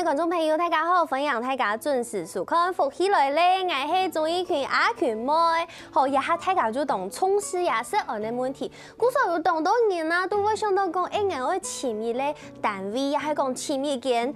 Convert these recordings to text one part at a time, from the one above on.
观众朋友，大家好，分享大家准时收看福起来咧，我是钟意群阿群妹。好，也下大家就同从事也是安尼问题。古时候有当多人啊，都会想到讲，我会签一个单位，也系讲签一间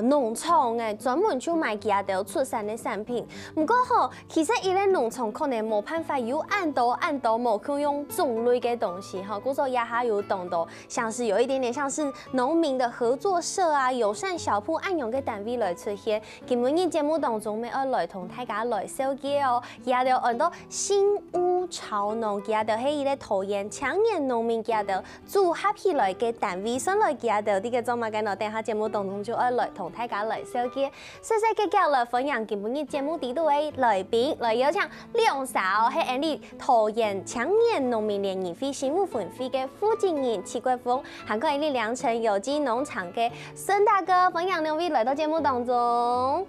农场诶，专门就卖其他的出产的产品。不过吼，其实一个农场可能冇办法有按多冇可用种类的东西哈。古时候也还有当到像是有一点点像是农民的合作社啊、友善小铺按用嘅单位来出现。今日节目当中，要来同大家来小介哦，也就按到新屋潮农，也就是一个桃园青年农民，也就组合起来嘅单位，上来也就呢个做嘛嘅呢？等下节目当中就要来同大家来小介，细细嘅来分享今日节目底度嘅来宾，来有请两嫂係安利桃园青年农民联谊会新屋分会嘅负责人齐国峰，还有安利良辰有机农场嘅孙大哥，分享两位来到节目当中。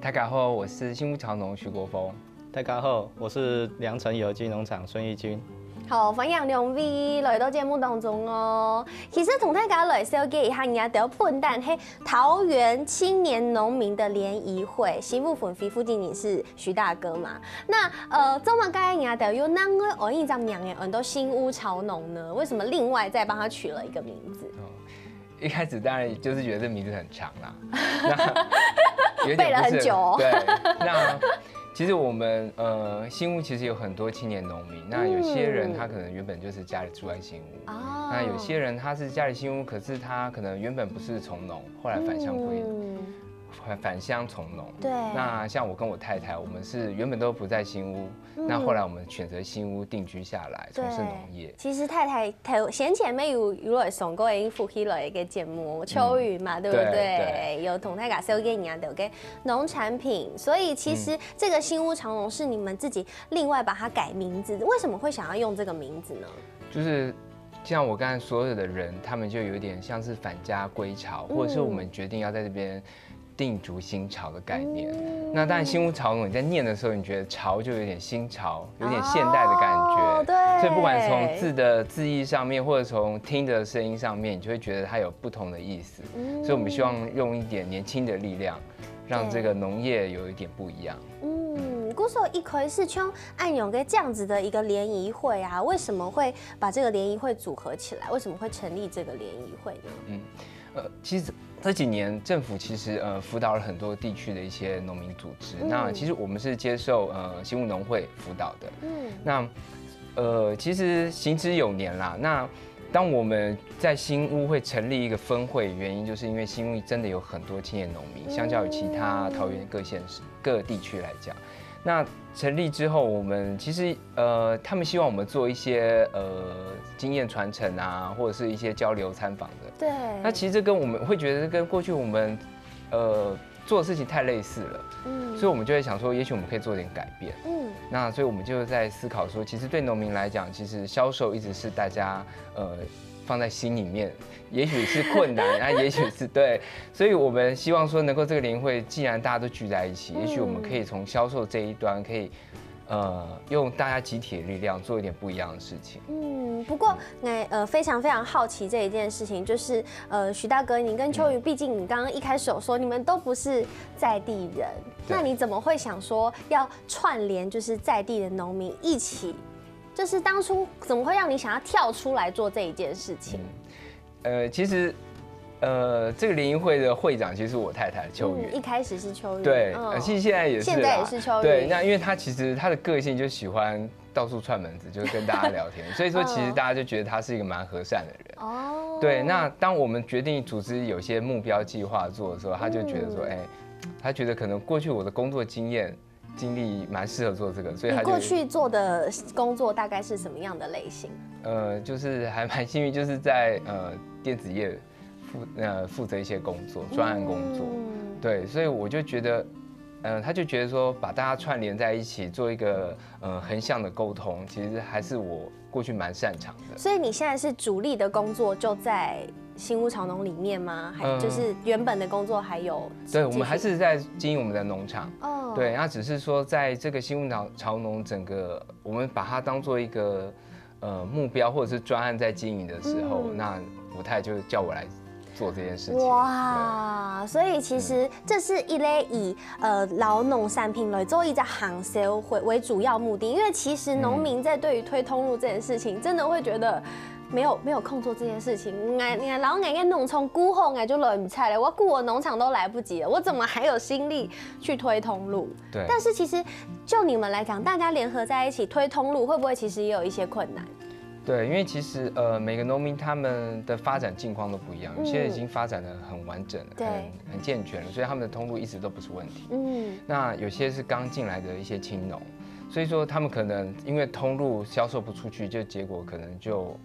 大家好，我是新屋潮农徐国峰。大家好，我是良辰有机农场孙义军。好，分享两位来到节目当中哦。其实同大家来小介一下，人家都笨蛋嘿，桃园青年农民的联谊会新屋分会负责人是徐大哥嘛？那这么该人家都有哪个哦一张名诶，很多新屋潮农呢？为什么另外再帮他取了一个名字？一开始当然就是觉得这名字很长啦，有点背了很久哦。对，那其实我们新屋其实有很多青年农民，那有些人他可能原本就是家里住在新屋，那有些人他是家里新屋，可是他可能原本不是从农，后来返乡从农。对。那像我跟我太太，我们是原本都不在新屋，那后来我们选择新屋定居下来，从事农业。其实太太先前面有来送过一副起来一个节目秋雨嘛，对不对？有同大家收给你的给农产品，所以其实这个新屋潮农是你们自己另外把它改名字，为什么会想要用这个名字呢？就是像我刚才所有的人，他们就有点像是返家归巢，或者是我们决定要在这边定筑新巢的概念。那当然，新屋潮农你在念的时候，你觉得潮就有点新潮，有点现代的感觉。对。所以不管从字的字义上面，或者从听的声音上面，你就会觉得它有不同的意思。所以我们希望用一点年轻的力量，让这个农业有一点不一样。古时候一开始像按勇给这样子的一个联谊会啊，为什么会把这个联谊会组合起来？为什么会成立这个联谊会呢？其实这几年政府其实辅导了很多地区的一些农民组织。那其实我们是接受新屋农会辅导的。那其实行之有年啦。那当我们在新屋会成立一个分会，原因就是因为新屋真的有很多青年农民，相较于其他桃园各县市各地区来讲。那成立之后，我们其实他们希望我们做一些经验传承啊，或者是一些交流参访的。对。那其实这跟我们会觉得跟过去我们做的事情太类似了。所以我们就会想说，也许我们可以做点改变。那所以我们就在思考说，其实对农民来讲，其实销售一直是大家放在心里面，也许是困难啊，也许是对，所以我们希望说能够这个联谊会，既然大家都聚在一起，也许我们可以从销售这一端，可以用大家集体的力量做一点不一样的事情。不过非常非常好奇这一件事情，就是徐大哥，你跟秋雨，毕竟你刚刚一开始有说你们都不是在地人，那你怎么会想说要串联就是在地的农民一起？就是当初怎么会让你想要跳出来做这一件事情？其实，这个联谊会的会长其实是我太太秋雨。一开始是秋雨。对，其实现在也是。现在也是秋雨。对，那因为他其实他的个性就喜欢到处串门子，就是跟大家聊天，所以说其实大家就觉得他是一个蛮和善的人。哦。对，那当我们决定组织有些目标计划做的时候，他就觉得说，他觉得可能过去我的工作经历蛮适合做这个，所以他就。你过去做的工作大概是什么样的类型？就是还蛮幸运，就是在电子业负责一些工作，专案工作。对，所以我就觉得，他就觉得说把大家串联在一起，做一个横向的沟通，其实还是我过去蛮擅长的。所以你现在是主力的工作就在新屋潮农里面吗？还就是原本的工作还有？对，我们还是在经营我们的农场。哦，对，那只是说在这个新屋潮农整个，我们把它当做一个目标或者是专案在经营的时候，那我太太就叫我来做这件事情。哇，所以其实这是一类以劳农产品来做一个行销为主要目的，因为其实农民在对于推通路这件事情，真的会觉得没有空做这件事情。然后我农场顾好，我就来不菜了，我顾我农场都来不及了，我怎么还有心力去推通路？对。但是其实就你们来讲，大家联合在一起推通路，会不会其实也有一些困难？对，因为其实每个农民他们的发展境况都不一样，有些已经发展的很完整了，很健全了，所以他们的通路一直都不是问题。那有些是刚进来的一些青农，所以说他们可能因为通路销售不出去，就结果可能就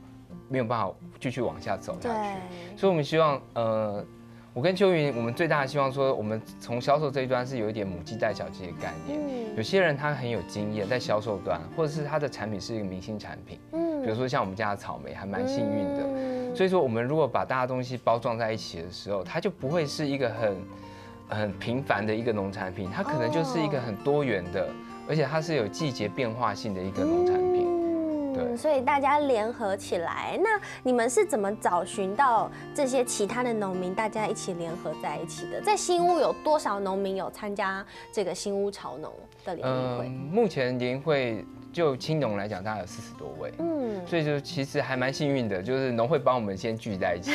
没有办法继续往下走下去。所以我们希望我跟秋云，我们最大的希望说，我们从销售这一端是有一点母鸡带小鸡的概念。有些人他很有经验在销售端，或者是他的产品是一个明星产品。比如说像我们家的草莓，还蛮幸运的。所以说，我们如果把大家东西包装在一起的时候，它就不会是一个很平凡的一个农产品，它可能就是一个很多元的，而且它是有季节变化性的一个农产品。对，所以大家联合起来，那你们是怎么找寻到这些其他的农民，大家一起联合在一起的？在新屋有多少农民有参加这个新屋潮农的联谊会？目前联谊会就青农来讲，大概有40多位。所以就其实还蛮幸运的，就是农会帮我们先聚在一起，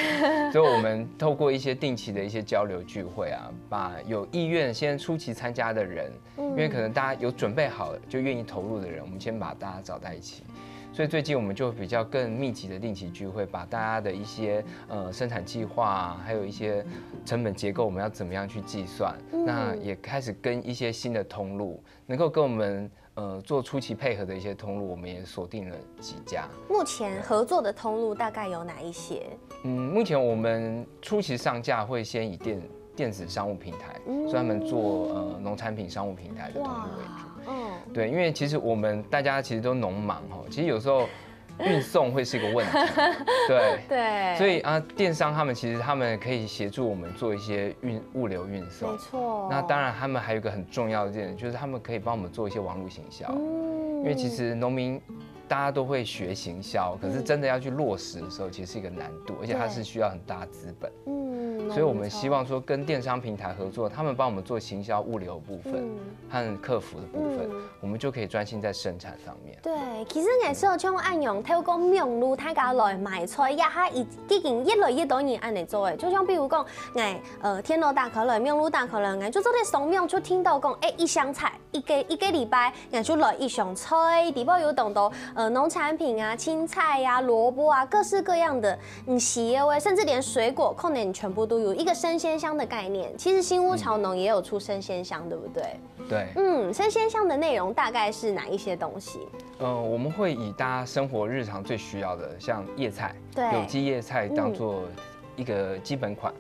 所以我们透过一些定期的一些交流聚会啊，把有意愿先初期参加的人，因为可能大家有准备好了就愿意投入的人，我们先把大家找在一起。所以最近我们就比较更密集的定期聚会，把大家的一些生产计划啊，还有一些成本结构，我们要怎么样去计算？那也开始跟一些新的通路，能够跟我们做初期配合的一些通路，我们也锁定了几家。目前合作的通路大概有哪一些？目前我们初期上架会先以电子商务平台，所以他们做农产品商务平台的通路为主。对，因为其实我们大家其实都农忙哈，其实有时候运送会是一个问题。对，所以电商他们可以协助我们做一些物流运送。没错。那当然，他们还有一个很重要的点，就是他们可以帮我们做一些网络行销。因为其实农民大家都会学行销，可是真的要去落实的时候，其实是一个难度，而且它是需要很大的资本。所以我们希望说跟电商平台合作，他们帮我们做行销物流部分和客服的部分，我们就可以专心在生产上面。对，其实我所像按用透过网络大家来卖菜，也哈已经越来越多人按嚟做的。就像比如讲，天罗大可乐、网络大可乐，就做啲上面就听到讲，一箱菜一个礼拜，就来一箱菜，底部有懂到农产品啊、青菜呀、萝卜啊，各式各样的洗的，甚至连水果可能全部都有一个生鲜箱的概念。其实新屋潮农也有出生鲜箱，对不对？对。生鲜箱的内容大概是哪一些东西？我们会以大家生活日常最需要的，像叶菜、有机叶菜当做一个基本款。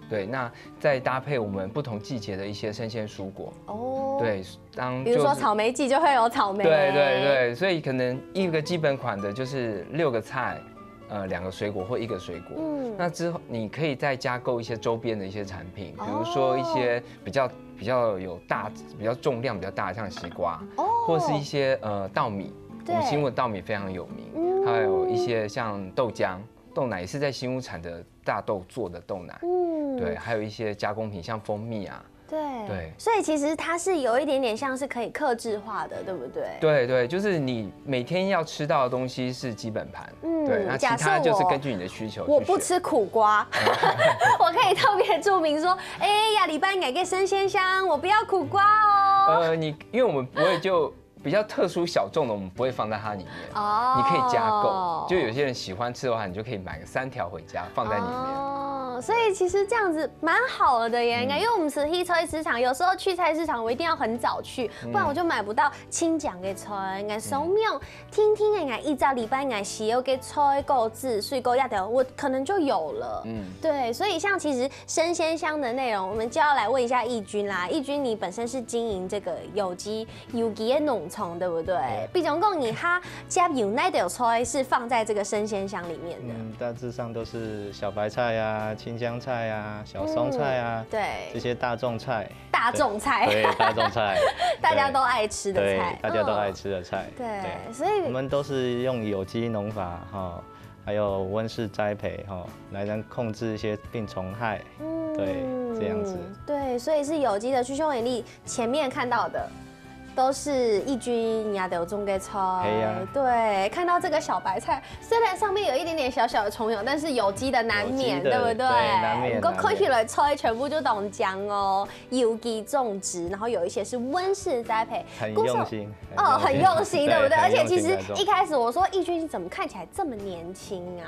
对，那再搭配我们不同季节的一些生鲜蔬果。对，比如说草莓季就会有草莓。对，所以可能一个基本款的就是6个菜。2个水果或1个水果，那之后你可以再加购一些周边的一些产品，比如说一些比较重量比较大，像西瓜，或是一些稻米，我们新屋的稻米非常有名，还有一些像豆浆、豆奶也是在新屋产的大豆做的豆奶，对，还有一些加工品像蜂蜜啊。对，所以其实它是有一点点像是可以客制化的，对不对？对，就是你每天要吃到的东西是基本盘，对，那其他就是根据你的需求。我不吃苦瓜，我可以特别注明说，呀，礼拜改给生鲜香，我不要苦瓜哦。因为我们不会就比较特殊小众的，我们不会放在它里面。你可以加购，就有些人喜欢吃的话，你就可以买个3条回家放在里面。所以其实这样子蛮好的耶，因为我们是去菜市场，有时候去菜市场我一定要很早去，不然我就买不到青酱的菜。俺手面听听俺一早礼拜俺洗有给菜购置，所以购压的我可能就有了。对，所以像其实生鲜香的内容，我们就要来问一下义军啦。义军，你本身是经营这个有机的农场，对不对？毕竟讲你哈加有那的菜是放在这个生鲜箱里面的。大致上都是小白菜啊、青江菜啊、小松菜啊，对，这些大众菜。大众菜，对，大众菜，大家都爱吃的菜，大家都爱吃的菜。对，所以我们都是用有机农法哈，还有温室栽培哈，来能控制一些病虫害。对，这样子。对，所以是有机的。去兄眼力前面看到的。都是义军也有种给菜，对，看到这个小白菜，虽然上面有一点点小小的虫蛹，但是有机的难免，对不对？难免。不过看起来菜全部就懂讲哦，有机种植，然后有一些是温室栽培，很用心哦，很用心，对不对？而且其实一开始我说义军怎么看起来这么年轻啊？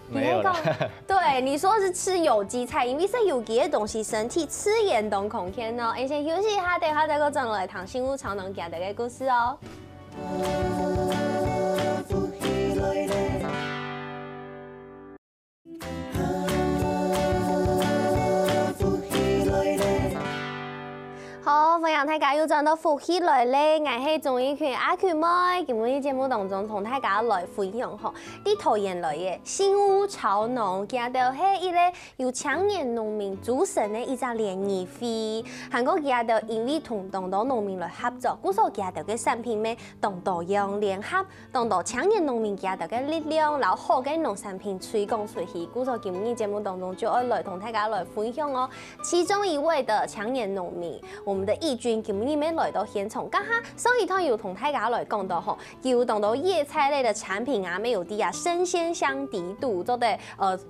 没有了。对，你说是吃有机菜，因为是有机的东西，身体吃盐动空间哦。先休息一下，等下再个转落来谈新屋超能家的个故事哦。好，分享大家要轉到福起來咧，我係綜藝圈阿權妹，今日節目當中同大家來分享吼，啲桃園來嘅新屋潮農，見到係一個由青年農民組成嘅一個聯誼會，韓國見到因為同當地農民來合作，故所見到嘅產品咩，當地用聯合，當地青年農民見到嘅力量，然後好嘅農產品推廣出去，故所今日節目當中就要來同大家來分享哦。其中一位的青年農民，我們的義軍今日咩來到現場，剛哈上一趟有同大家來講到吼，有講到葉菜類的產品啊，沒有啲啊生鮮香敵度，都得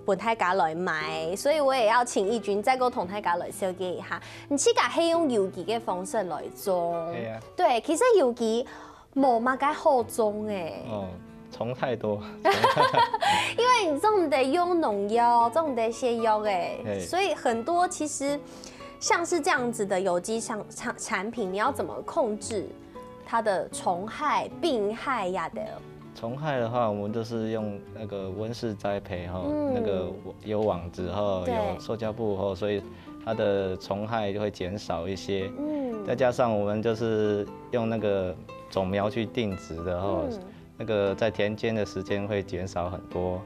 本大家來買，所以我也要請義軍再個同大家來紹介一下。你自家係用有機嘅方式來種，對，其實有機冇乜嘅好種誒。蟲太多，因為你種得用農藥，種得瀉藥誒，所以很多其實。像是这样子的有機產品，你要怎麼控制它的蟲害、病害呀的？蟲害的話，我們就是用那個溫室栽培哈，那個有網子後有塑膠布後，所以它的蟲害就會減少一些。再加上我們就是用那個種苗去定植的後，那個在田間的時間會減少很多。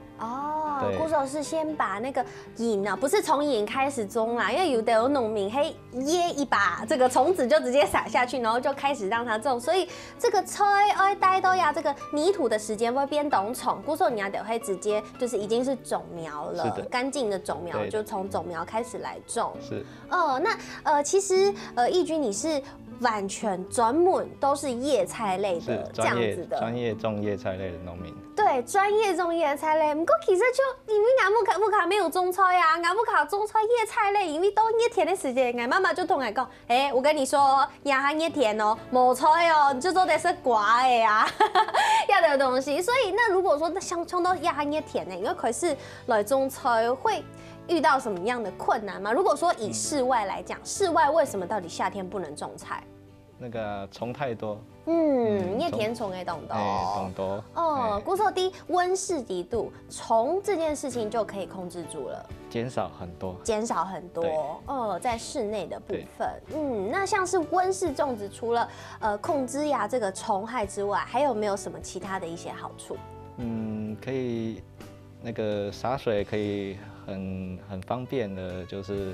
故手是先把那個引啊，不是從引開始種啦，因為有的有農民會掖一把這個種子就直接撒下去，然後就開始讓它種，所以這個菜愛帶到呀，這個泥土的時間會變冬蟲，故手你要得會直接就是已經是種苗了，乾淨的種苗就從種苗開始來種。是。那其實義軍你是完全專門都是葉菜類的這樣子的，專業種葉菜類的農民。對，專業種葉菜類，不過其實就因為俺木卡沒有種菜啊，俺木卡種菜葉菜類，因為到葉田的時間，俺媽媽就同俺講，我跟你說，呀哈葉田哦，冇菜哦，就做的是瓜的呀，要的東西。所以那如果說像到呀哈葉田呢，因為可是來種菜會遇到什麼樣的困難嗎？如果說以室外來講，室外為什麼到底夏天不能種菜？那個蟲太多。葉田蟲嘅懂多。哦，故說啲溫室敵度，蟲這件事情就可以控制住了，減少很多。在室內的部分，那像是溫室種植，除了控制呀這個蟲害之外，還有沒有什麼其他的一些好處？可以那個灑水可以很方便的，就是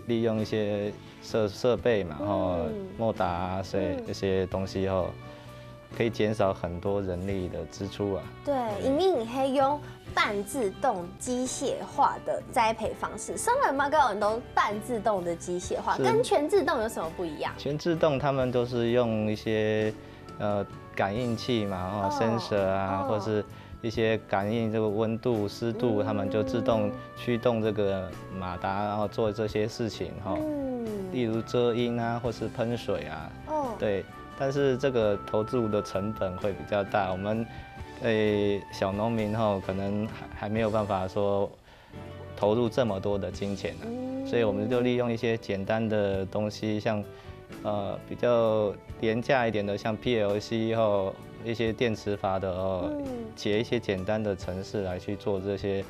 利用一些設備嘛，然後莫達啊，這些東西後，可以減少很多人力的支出啊。對，因為你可以用半自動機械化的栽培方式，生人嘛，很多半自動的機械化，跟全自動有什麼不一樣？全自動他們都是用一些感應器嘛，sensor 啊，或是一些感應這個溫度、濕度，他們就自動驅動這個馬達，然後做這些事情哈。例如遮陰啊，或是噴水啊。對。但是這個投注的成本會比較大，我們小農民可能還沒有辦法說投入这么多的金钱所以我们就利用一些简单的东西，像比较廉价一点的，像 PLC 后一些电磁阀的写一些简单的程式来去做这些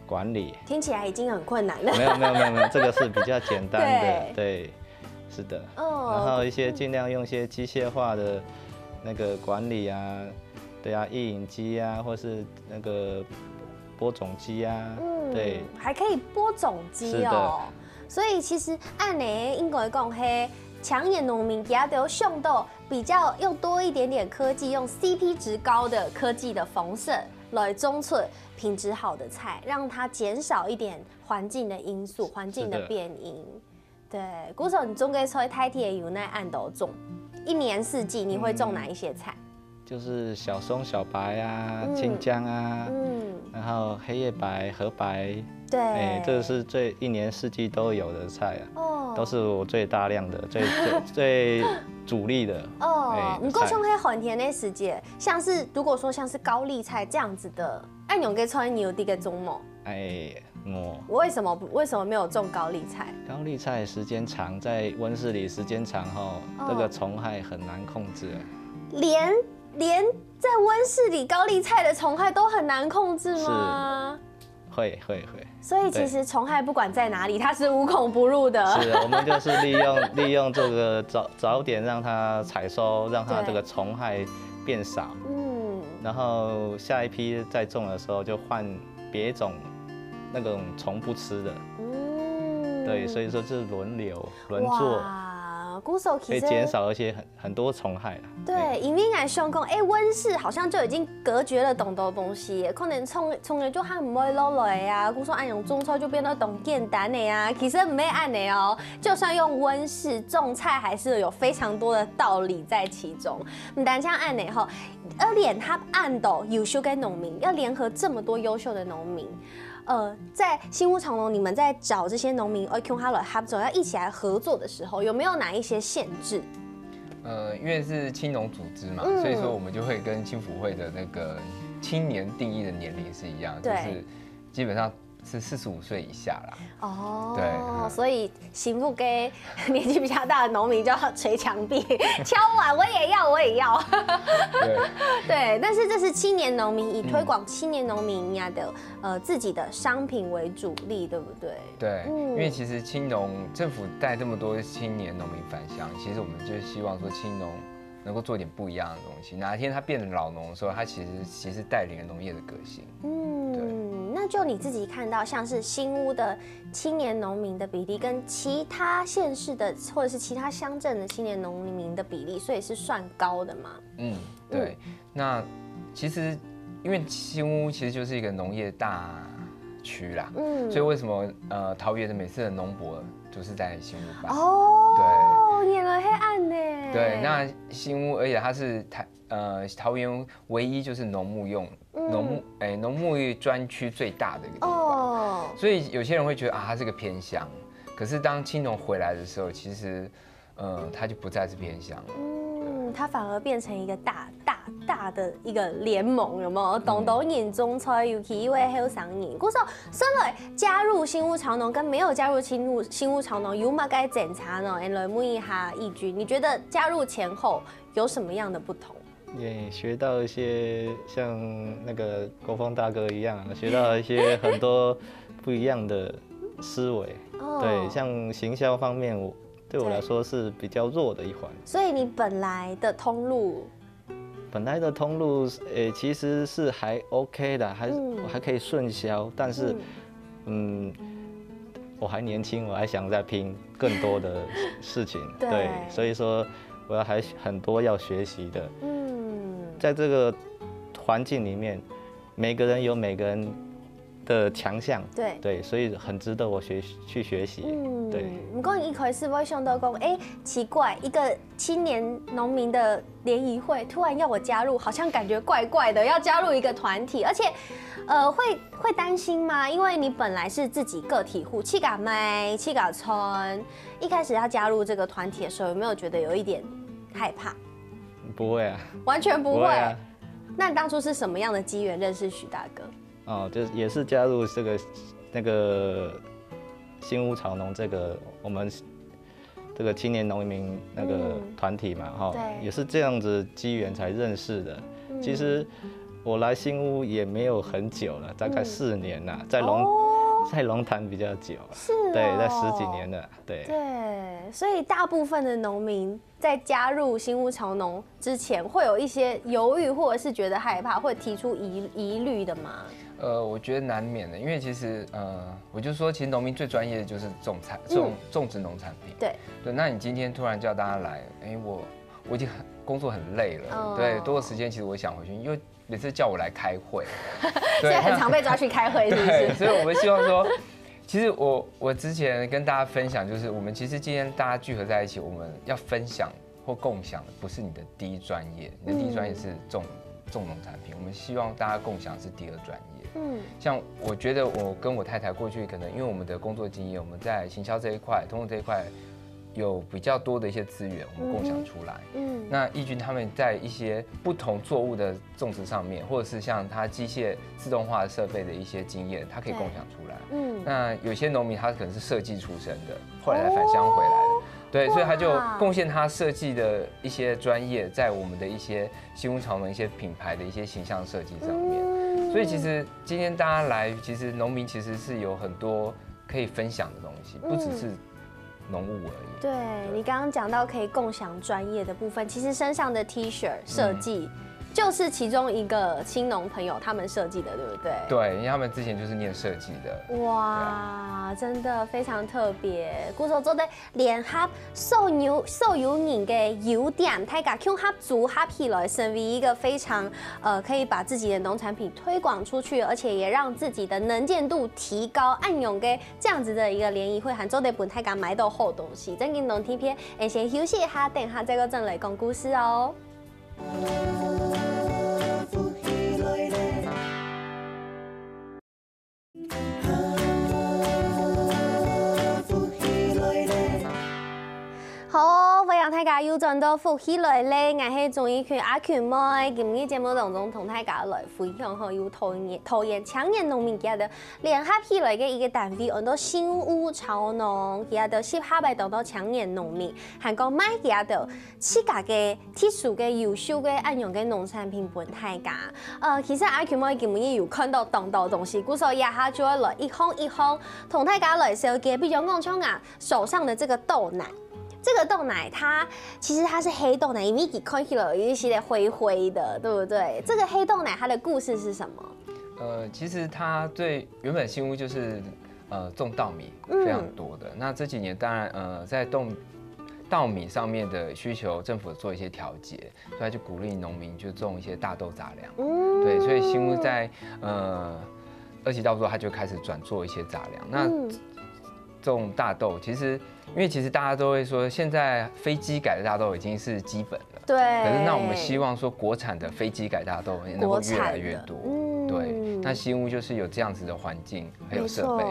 管理。听起来已经很困难了。没有，这个是比较简单的，对，是的。然后一些尽量用一些机械化的那个管理啊，对啊，印影机啊，或是那个播种机啊，对，还可以播种机哦。所以其实按呢，应该讲嘿。强眼农民也都用到比较又多一点点科技，用 CP 值高的科技的丰盛来种出品质好的菜，让它减少一点环境的因素、环境的变因。对，古手你种给出太铁有那按都种，一年四季你会种哪一些菜？就是小松、小白啊，青江啊，然后黑叶白、河白，对，这个是一年四季都有的菜啊，都是我最大量的、最主力的。不过像黑很甜的时节，像是如果说像是高丽菜这样子的，按用给川你有第个种吗？为什么没有种高丽菜？高丽菜时间长，在温室里时间长后，这个虫害很难控制。连在温室里高丽菜的虫害都很难控制吗？会。所以其实虫害不管在哪里，它是无孔不入的。是，我们就是利用这个早点让它采收，让它这个虫害变少。然后下一批再种的时候就换别种那种虫不吃的。对，所以说是轮做。可以减少一些很多虫害啦。对，因为来想讲，温室好像就已经隔绝了很多东西，可能从来就还唔会落来啊。古说按用种菜就变得懂简单的呀，其实唔係按的哦。就算用温室种菜，还是有非常多的道理在其中。唔单像按的吼，而连他按的优秀的农民，要联合这么多优秀的农民。在新屋长农，你们在找这些农民要一起来合作的时候，有没有哪一些限制？因为是青农组织嘛，所以说我们就会跟青辅会的那个青年定义的年龄是一样，就是基本上是45岁以下啦。对，所以媳妇给年纪比较大的农民就要捶墙壁，敲碗我也要。对，但是这是青年农民，以推广青年农民的自己的商品为主力，对不对？对，因为其实青农政府带这么多青年农民返乡，其实我们就希望说青农能够做点不一样的东西。哪一天他变成老农的时候，他其实带领了农业的革新。对。那就你自己看到，像是新屋的青年农民的比例，跟其他县市的或者是其他乡镇的青年农民的比例，所以是算高的嘛？对。那其实因为新屋其实就是一个农业大区啦，所以为什么桃园的每次的农博就是在新屋办？对，演了黑暗呢。对，那新屋，而且它是桃园唯一就是农牧专区最大的一个地方，所以有些人会觉得它是个偏乡，可是当青农回来的时候，其实它就不再是偏乡了。它反而变成一个大的一个联盟，有没有？懂人种菜，尤其因为好上瘾。故说，身为加入新屋长农跟没有加入新屋长农，有冇该检查呢？来问一下义军，你觉得加入前后有什么样的不同？也学到一些像那个国峰大哥一样，学到一些很多不一样的思维。对，像行销方面，对我来说是比较弱的一环。所以你本来的通路，其实是还 OK 的，还可以顺销，但是我还年轻，我还想再拼更多的事情。对，所以说我还很多要学习的。在这个环境里面，每个人有每个人的强项，对，所以很值得我去学习。对。不过一开始我想到讲，奇怪，一个青年农民的联谊会突然要我加入，好像感觉怪怪的，要加入一个团体，而且，会担心吗？因为你本来是自己个体户，七嘎麦、七嘎村，一开始要加入这个团体的时候，有没有觉得有一点害怕？不会啊，完全不会。那你当初是什么样的机缘认识许大哥？就也是加入这个那个新屋潮农我们这个青年农民那个团体嘛，哈，也是这样子机缘才认识的。其实我来新屋也没有很久了，大概4年了，在龙潭比较久，是，对，在10几年了，对。对，所以大部分的农民在加入新屋潮农之前，会有一些犹豫，或者是觉得害怕，会提出疑虑的吗？我觉得难免的，因为其实我就说，其实农民最专业的就是种植农产品。对，那你今天突然叫大家来，我已经工作很累了，对，多的时间其实我想回去，因为每次叫我来开会，所以很常被抓去开会，是不是？对，所以我们希望说，其实我之前跟大家分享，就是我们其实今天大家聚合在一起，我们要分享或共享的不是你的第一专业，你的第一专业是种农产品，我们希望大家共享是第2专业。像我觉得我跟我太太过去可能因为我们的工作经验，我们在行销这一块、通路这一块有比较多的一些资源，我们共享出来。那义军他们在一些不同作物的种植上面，或者是像他机械自动化设备的一些经验，他可以共享出来。那有些农民他可能是设计出身的，后来才返乡回来的。对，所以他就贡献他设计的一些专业，在我们的一些新屋潮农一些品牌的一些形象设计上面。所以其实今天大家来，其实农民其实是有很多可以分享的东西，不只是农务而已。对，你刚刚讲到可以共享专业的部分，其实身上的 T 恤设计。就是其中一个青农朋友他们设计的，对不对？对，因为他们之前就是念设计的。哇，真的非常特别。古时候做的联合所有人的优点，大家用合组合起来，成为一个非常可以把自己的农产品推广出去，而且也让自己的能见度提高，暗涌给这样子的一个联谊会，还做的本大家买到好东西。真跟农听片，先休息一下，等下再个正来讲故事哦。好，欢迎大家又轉到福喜來咧，我係綜藝圈阿權妹。今日節目當中同大家來分享下有桃園青年農民家的聯合起來嘅一個單位，按到新屋潮農，佢哋適合嚟當到青年農民，還講買佢哋自家嘅特殊嘅優秀嘅按用嘅農產品俾大家。其實阿權妹今日有看到當道東西，故所以下就會來一項同大家來紹介，比如講像啊手上的這個豆奶。这个豆奶其实它是黑豆奶，因为看起来有一些灰灰的，对不对？这个黑豆奶它的故事是什么？其实它对原本新屋就是种稻米非常多的，那这几年当然在稻米上面的需求，政府做一些调节，所以他就鼓励农民就种一些大豆杂粮。对，所以新屋在2期稻作，它就开始转做一些杂粮。那种大豆，其实大家都会说，现在非机改的大豆已经是基本了。对。可是那我们希望说，国产的非机改大豆也能够越来越多。对。那新屋就是有这样子的环境，还有设备。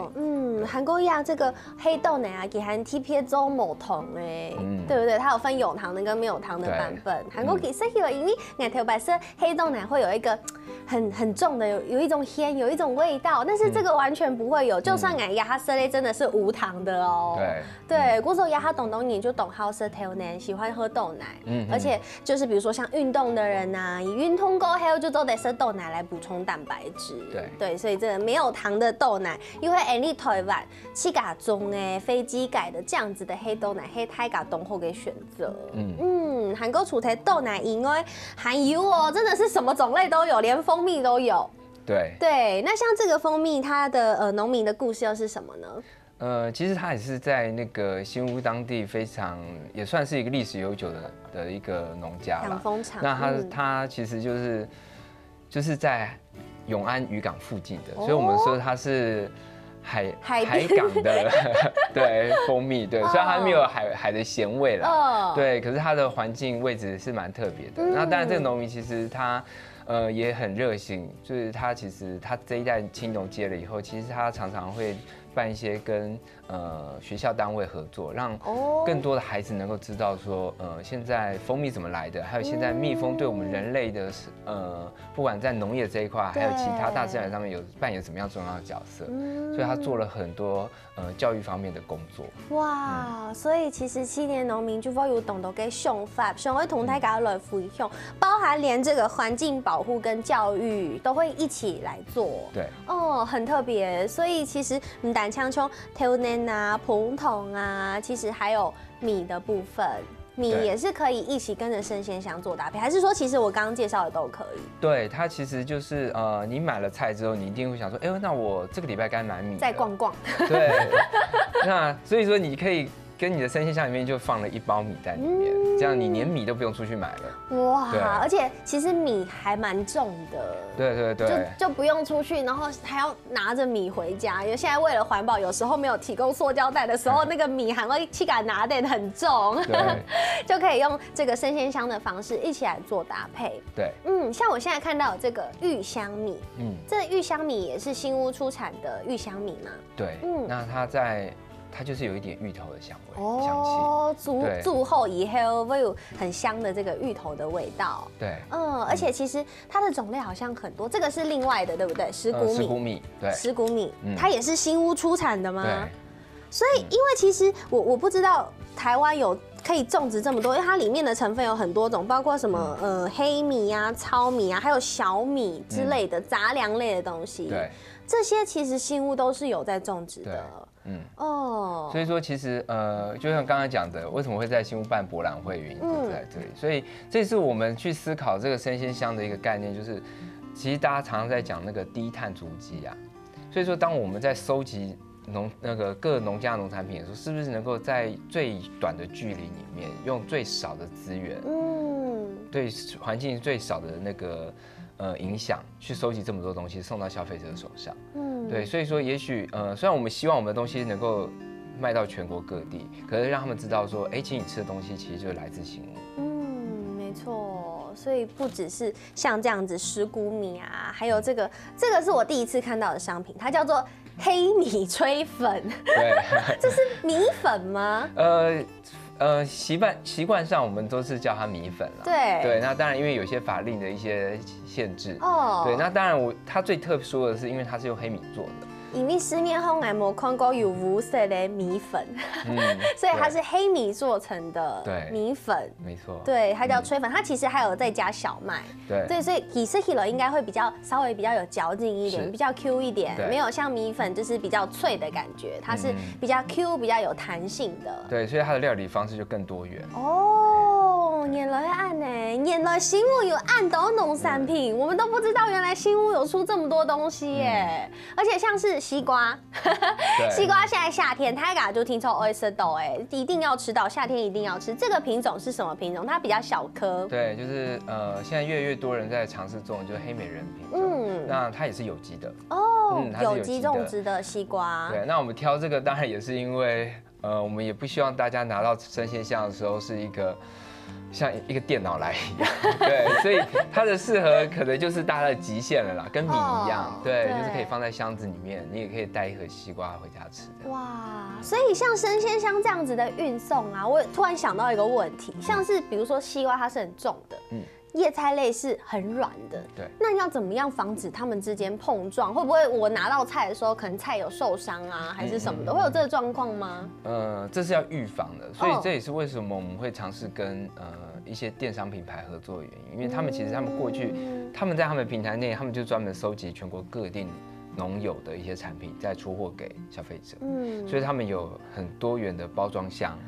韩国呀，这个黑豆奶啊，给韩 T P 做某糖哎，对不对？它有分有糖的跟没有糖的版本。韩国给设计了，因为奶头白色黑豆奶会有一个很重的，有一种鲜，有一种味道，但是这个完全不会有。就算奶压它色类真的是无糖的哦。对，古时候压它懂你就懂好色豆奶，喜欢喝豆奶。而且就是比如说像运动的人呐，以运动过后就都得吃豆奶来补充蛋白质。对，所以这个没有糖的豆奶，因为台湾七嘎中非机改的这样子的黑豆奶，黑太嘎东后给选择。韩国出台豆奶因为含油哦，真的是什么种类都有，连蜂蜜都有。对，那像这个蜂蜜，它的农民的故事又是什么呢？其实它也是在那个新屋当地非常也算是一个历史悠久的一个农家啦。养蜂场。那它其实就是在永安渔港附近的，所以我们说它是海港的对蜂蜜，对，虽然它没有海的咸味啦，对，可是它的环境位置是蛮特别的。那当然这个农民其实他也很热心，就是他其实他这一代青农接了以后，其实他常常会办一些跟学校单位合作，让更多的孩子能够知道说，现在蜂蜜怎么来的，还有现在蜜蜂对我们人类的不管在农业这一块，还有其他大自然上面有扮演什么样重要的角色，所以他做了很多教育方面的工作。哇，所以其实青年农民就会有懂得给想法，想会同大家来分享，包含连这个环境保护跟教育都会一起来做。对，很特别。所以其实唔但像头年啊、蓬筒啊，其实还有米的部分。米也是可以一起跟着生鲜香做搭配，还是说其实我刚刚介绍的都可以？对，它其实就是你买了菜之后，你一定会想说，哎呦，那我这个礼拜该买米。再逛逛。对，那所以说你可以跟你的生鲜箱里面就放了1包米在里面，这样你连米都不用出去买了。哇，而且其实米还蛮重的。对，就不用出去，然后还要拿着米回家。因为现在为了环保，有时候没有提供塑胶袋的时候，那个米还会去给拿的很重，就可以用这个生鲜箱的方式一起来做搭配。对，像我现在看到这个玉香米，这玉香米也是新屋出产的玉香米嘛？对，那它就是有一点芋头的香味，香气。煮后以后会有很香的这个芋头的味道。对，而且其实它的种类好像很多，这个是另外的，对不对？石谷米。石谷米，对。石谷米，它也是新屋出产的吗？对。所以，因为其实我不知道台湾有可以种植这么多，因为它里面的成分有很多种，包括什么黑米啊、糙米啊，还有小米之类的杂粮类的东西。对。这些其实新屋都是有在种植的。所以说其实就像刚刚讲的，为什么会在新屋办博览会，原因就在这里。所以这是我们去思考这个生鲜箱的一个概念，就是其实大家常常在讲那个低碳足迹啊。所以说，当我们在收集各农家农产品的时候，是不是能够在最短的距离里面，用最少的资源，对环境最少的那个影响，去收集这么多东西送到消费者的手上。对，所以说也许虽然我们希望我们的东西能够卖到全国各地，可是让他们知道说，其实你吃的东西其实就是来自新屋。没错，所以不只是像这样子石谷米啊，还有这个是我第一次看到的商品，它叫做黑米炊粉。对，这是米粉吗？习惯上我们都是叫它米粉了。对，那当然因为有些法令的一些限制。对，那当然它最特殊的是，因为它是用黑米做的。因为市面上还没看过有无色的米粉，所以它是黑米做成的米粉，没错，对，它叫炊粉，它其实还有再加小麦，对，所以起司起来应该会稍微比较有嚼劲一点，比较 Q 一点，没有像米粉就是比较脆的感觉，它是比较 Q 比较有弹性的，对，所以它的料理方式就更多元。原来按呢，原来新屋有按到农产品，我们都不知道原来新屋有出这么多东西耶，而且像是西瓜，西瓜现在夏天，大家就听说 oyster 豆，一定要吃到，夏天一定要吃。这个品种是什么品种？它比较小颗。对，就是现在越来越多人在尝试种，就是黑美人品种，那它也是有机的。有机种植的西瓜。对，那我们挑这个当然也是因为，我们也不希望大家拿到生鲜箱的时候是一个。像一个电脑来一样，对，所以它的适合可能就是大家的极限了啦，跟米一样，对，就是可以放在箱子里面，你也可以带一盒西瓜回家吃的。哇，所以像生鲜箱这样子的运送啊，我突然想到一个问题，像是比如说西瓜它是很重的，叶菜类是很软的，对，那你要怎么样防止它们之间碰撞？会不会我拿到菜的时候，可能菜有受伤啊，还是什么的？会有这个状况吗？这是要预防的，所以这也是为什么我们会尝试跟一些电商品牌合作的原因，因为他们过去他们在他们平台内，他们就专门收集全国各地农友的一些产品，再出货给消费者，所以他们有很多元的包装箱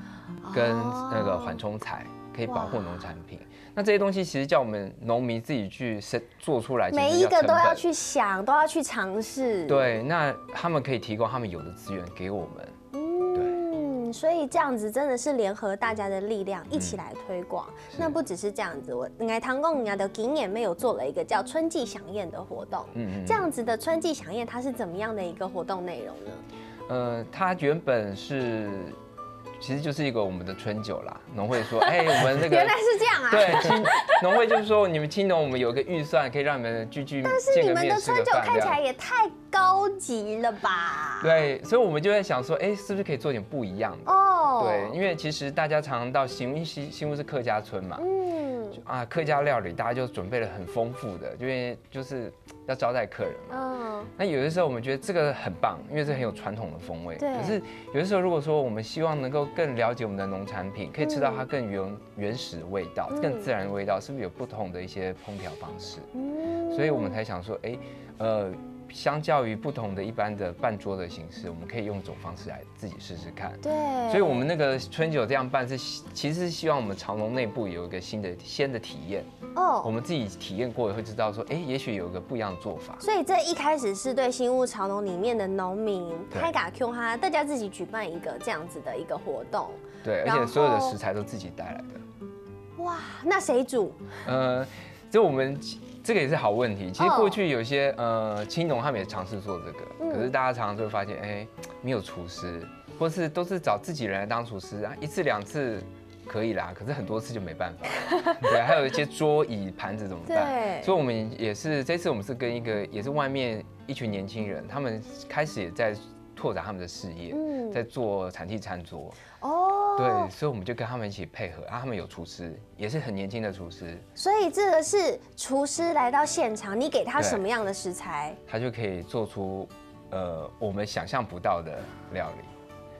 跟那个缓冲材，可以保护农产品。那这些东西其实叫我们农民自己去做出来，每一个都要去想，都要去尝试。对，那他们可以提供他们有的资源给我们。所以这样子真的是联合大家的力量一起来推广。那不只是这样子，我爱唐公的今年没有做了一个叫春季飨宴的活动。这样子的春季飨宴它是怎么样的一个活动内容呢？它原本是其实就是一个我们的春酒啦。农会说，哎，我们那个原来是这样啊。对，农会就是说，你们青农我们有一个预算，可以让你们聚见个面，但是你们的春酒看起来也太高级了吧？对，所以我们就在想说，哎，是不是可以做点不一样的？哦，对，因为其实大家常常到新屋是客家村嘛，客家料理大家就准备了很丰富的，因为就是要招待客人嘛。那有的时候我们觉得这个很棒，因为这很有传统的风味。可是有的时候如果说我们希望能够更了解我们的农产品，可以吃到它更原始的味道、更自然的味道，是不是有不同的一些烹调方式？所以我们才想说，相较于不同的一般的办桌的形式，我们可以用这种方式来自己试试看。对，所以我们那个春酒这样办其实是希望我们潮农内部有一个鲜的体验。我们自己体验过也会知道说，也许有一个不一样的做法。所以这一开始是对新屋潮农里面的农民，开嘎 Q 哈，大家自己举办一个这样子的一个活动。对，而且所有的食材都自己带来的。哇，那谁煮？就我们。这个也是好问题。其实过去有些青农他们也尝试做这个，可是大家常常就会发现，没有厨师，或是都是找自己人来当厨师啊，一次两次可以啦，可是很多次就没办法。对，还有一些桌椅盘子怎么办？对，所以我们也是这次我们是跟也是外面一群年轻人，他们开始也在拓展他们的事业，在做产地餐桌。对，所以我们就跟他们一起配合他们有厨师，也是很年轻的厨师。所以这个是厨师来到现场，你给他什么样的食材，他就可以做出我们想象不到的料理。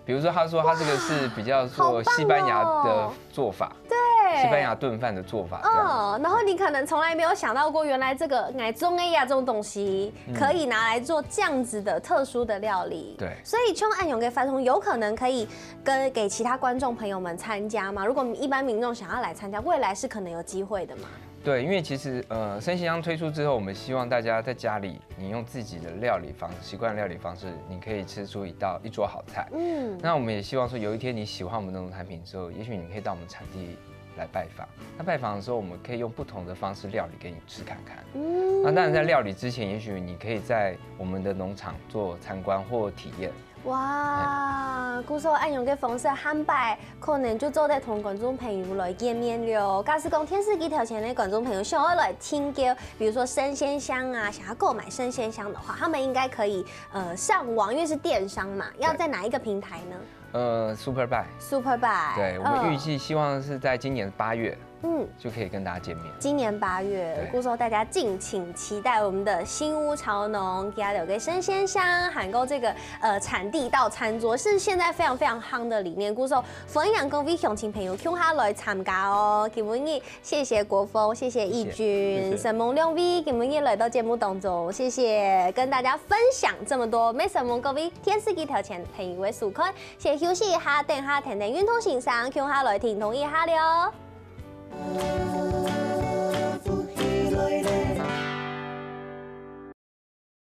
比如说，他说他这个是比较做西班牙的做法，对，西班牙炖饭的做法。然后你可能从来没有想到过，原来这个奶中 A 呀这种东西可以拿来做这样子的特殊的料理。对，所以冲暗涌给发通有可能可以给其他观众朋友们参加吗？如果一般民众想要来参加，未来是可能有机会的嘛？对，因为其实生鲜香推出之后，我们希望大家在家里，你用自己的料理方式、习惯料理方式，你可以吃出一桌好菜。那我们也希望说，有一天你喜欢我们的农产品之后，也许你可以到我们产地来拜访。那拜访的时候，我们可以用不同的方式料理给你吃看看。那当然在料理之前，也许你可以在我们的农场做参观或体验。哇，古时候暗涌嘅方式汉拜，可能就做在同观众朋友来见面了。假使讲天时机条前的观众朋友想要来听歌，比如说生鲜香啊，想要购买生鲜香的话，他们应该可以上网，因为是电商嘛，要在哪一个平台呢？Super Buy。对，我们预计希望是在今年8月。就可以跟大家见面。今年8月，故说大家敬请期待我们的新屋潮农，给它有个生鲜香，喊购这个产地到餐桌，是现在非常非常夯的理念。故说分享各位乡亲朋友，请下来参加哦。今日谢谢国峰，谢谢义军，沈梦两位今日来到节目当中，谢谢跟大家分享这么多。没沈梦各位天时机条前朋友的时刻，先休息一下，等下谈谈运动欣赏，请下来听同一下了。